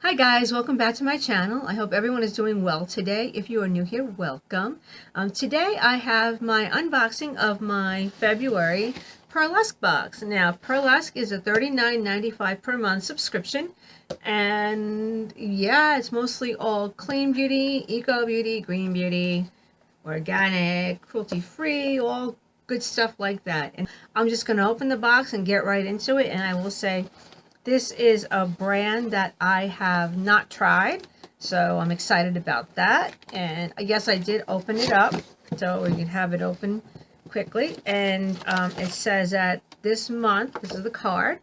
Hi guys, welcome back to my channel. I hope everyone is doing well today. If you are new here, welcome. Today I have my unboxing of my February Pearlesque box. Now, Pearlesque is a $39.95 per month subscription. And yeah, it's mostly all clean beauty, eco beauty, green beauty, organic, cruelty-free, all good stuff like that. And I'm just going to open the box and get right into it. And I will say, this is a brand that I have not tried, so I'm excited about that. And I guess I did open it up, so we can have it open quickly. And it says that this month, this is the card,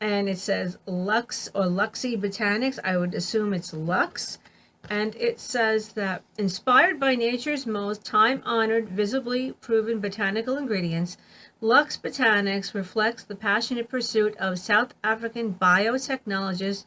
and it says Luxe or Luxe Botanics. I would assume it's Luxe. And it says that inspired by nature's most time-honored, visibly proven botanical ingredients, Luxe Botanics reflects the passionate pursuit of South African biotechnologist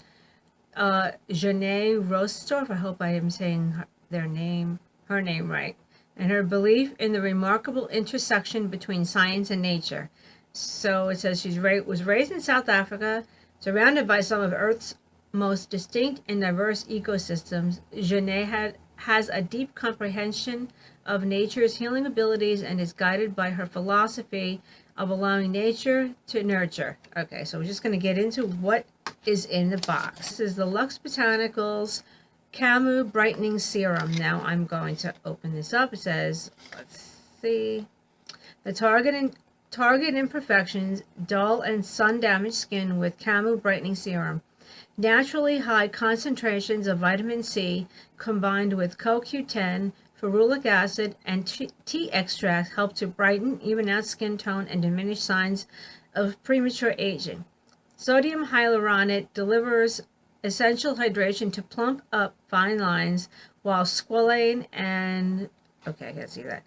Janae Roostorff. I hope I am saying her name right, and her belief in the remarkable intersection between science and nature. So it says she was raised in South Africa, surrounded by some of Earth's most distinct and diverse ecosystems. Janae has a deep comprehension of nature's healing abilities and is guided by her philosophy of allowing nature to nurture. Okay, so we're just going to get into what is in the box. This is the Luxe Botanicals Camu Brightening Serum. Now I'm going to open this up. It says, let's see, the target imperfections, dull and sun-damaged skin with Camu Brightening Serum. Naturally high concentrations of vitamin C combined with CoQ10, ferulic acid, and tea extract help to brighten, even out skin tone, and diminish signs of premature aging. Sodium hyaluronate delivers essential hydration to plump up fine lines, while squalane and, okay, I can't see that,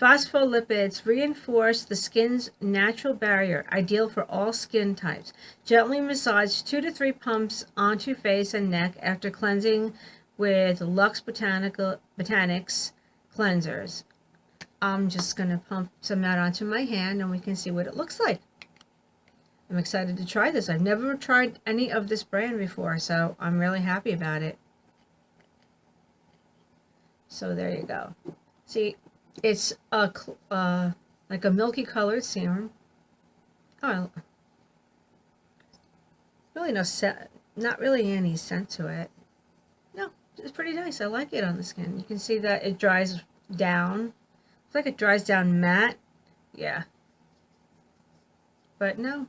phospholipids reinforce the skin's natural barrier, ideal for all skin types. Gently massage 2 to 3 pumps onto face and neck after cleansing with Luxe Botanics cleansers. I'm just going to pump some out onto my hand and we can see what it looks like. I'm excited to try this. I've never tried any of this brand before, so I'm really happy about it. So there you go. See, it's a like a milky colored serum. Oh, really no scent, not really any scent to it. No, it's pretty nice. I like it on the skin. You can see that it dries down. It's like it dries down matte. Yeah. But no.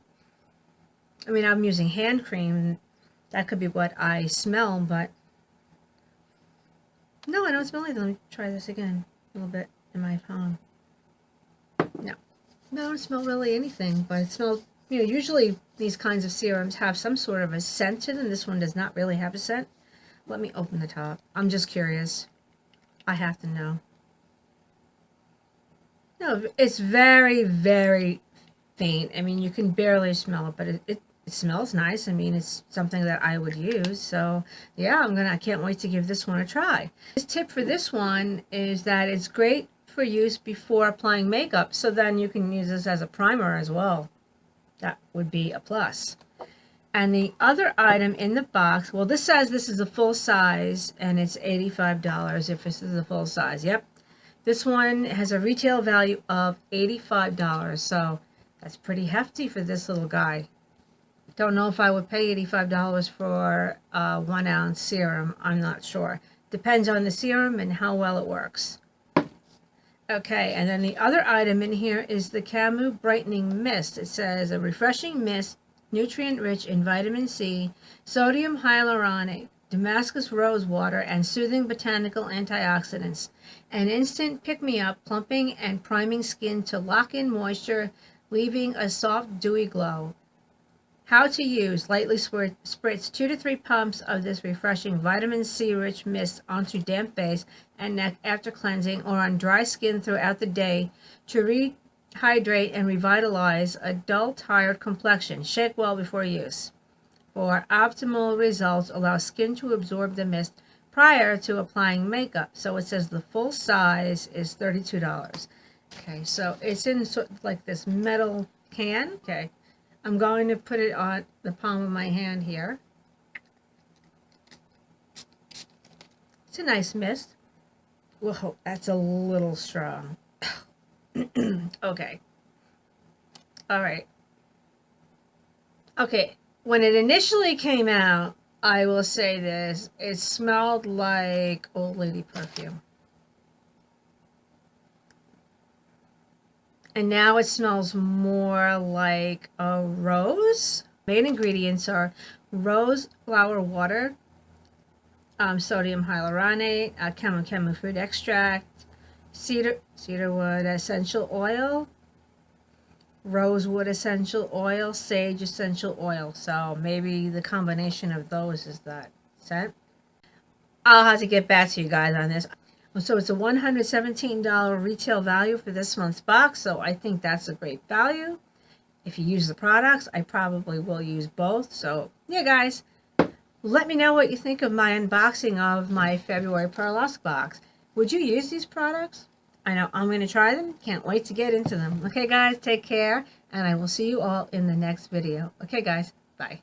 I mean, I'm using hand cream. That could be what I smell, but no, I don't smell anything. Let me try this again a little bit in my palm. No, I don't smell really anything, but it smells, usually these kinds of serums have some sort of a scent to them. This one does not really have a scent. Let me open the top. I'm just curious. I have to know. No, it's very, very faint. I mean, you can barely smell it, but it smells nice. I mean, it's something that I would use. So yeah, I can't wait to give this one a try. This tip for this one is that it's great for use before applying makeup. So then you can use this as a primer as well. That would be a plus. And the other item in the box, well, this says this is a full size and it's $85 if this is a full size. Yep. This one has a retail value of $85. So that's pretty hefty for this little guy. Don't know if I would pay $85 for a 1 ounce serum. I'm not sure. Depends on the serum and how well it works. Okay, and then the other item in here is the Camu Brightening Mist. It says a refreshing mist, nutrient-rich in vitamin C, sodium hyaluronate, Damascus rose water, and soothing botanical antioxidants. An instant pick-me-up, plumping and priming skin to lock in moisture, leaving a soft, dewy glow. How to use: lightly spritz 2 to 3 pumps of this refreshing vitamin C rich mist onto damp face and neck after cleansing, or on dry skin throughout the day to rehydrate and revitalize a dull, tired complexion. Shake well before use. For optimal results, allow skin to absorb the mist prior to applying makeup. So it says the full size is $32. Okay, so it's in sort of like this metal can. Okay. I'm going to put it on the palm of my hand here. It's a nice mist. Whoa, that's a little strong. Okay. All right. Okay, when it initially came out, I will say this, it smelled like old lady perfume. And now it smells more like a rose. Main ingredients are rose flower water, sodium hyaluronate, camu fruit extract, cedarwood essential oil, rosewood essential oil, sage essential oil. So maybe the combination of those is that scent. I'll have to get back to you guys on this. So it's a $117 retail value for this month's box. So I think that's a great value. If you use the products, I probably will use both. So yeah, guys, let me know what you think of my unboxing of my February Pearlesque box. Would you use these products? I know I'm going to try them. Can't wait to get into them. Okay, guys, take care, and I will see you all in the next video. Okay, guys, bye.